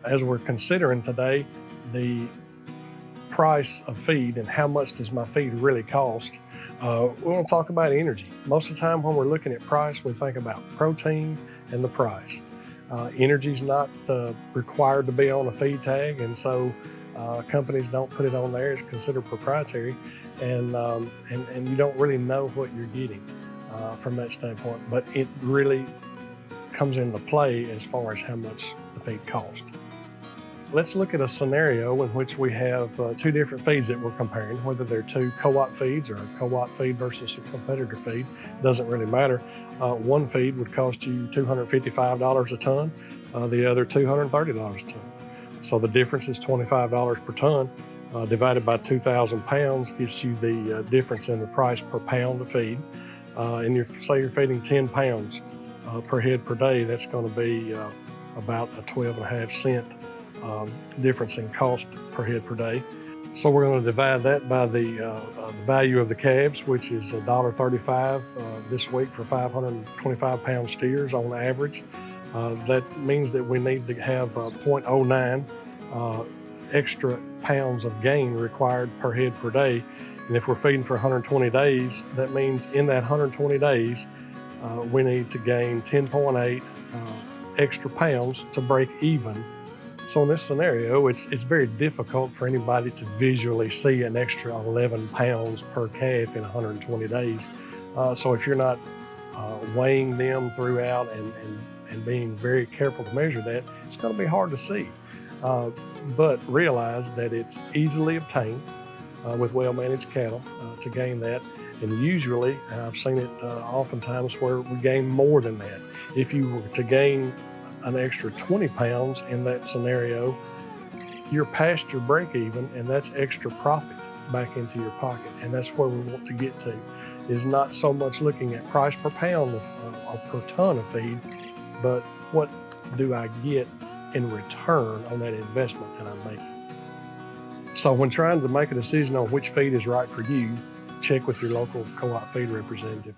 As we're considering today the price of feed and how much does my feed really cost, we want to talk about energy. Most of the time when we're looking at price, we think about protein and the price. Energy is not required to be on a feed tag, and so companies don't put it on there. It's considered proprietary, and you don't really know what you're getting from that standpoint. But it really comes into play as far as how much the feed costs. Let's look at a scenario in which we have two different feeds that we're comparing, whether they're two co-op feeds or a co-op feed versus a competitor feed, doesn't really matter. One feed would cost you $255 a ton, the other $230 a ton. So the difference is $25 per ton, divided by 2,000 pounds gives you the difference in the price per pound of feed. And say you're feeding 10 pounds per head per day, that's going to be about a 12.5 cent difference in cost per head per day. So we're going to divide that by the value of the calves, which is $1.35 this week for 525 pound steers on average. That means that we need to have 0.09 extra pounds of gain required per head per day. And if we're feeding for 120 days, that means in that 120 days, we need to gain 10.8 extra pounds to break even. So in this scenario, it's very difficult for anybody to visually see an extra 11 pounds per calf in 120 days. So if you're not weighing them throughout and being very careful to measure that, it's going to be hard to see. But realize that it's easily obtained with well-managed cattle to gain that. And usually, I've seen it oftentimes where we gain more than that. If you were to gain an extra 20 pounds in that scenario, you're past your break even, and that's extra profit back into your pocket. And that's where we want to get to, is not so much looking at price per pound or per ton of feed, but what do I get in return on that investment that I'm making. So when trying to make a decision on which feed is right for you, check with your local co-op feed representative.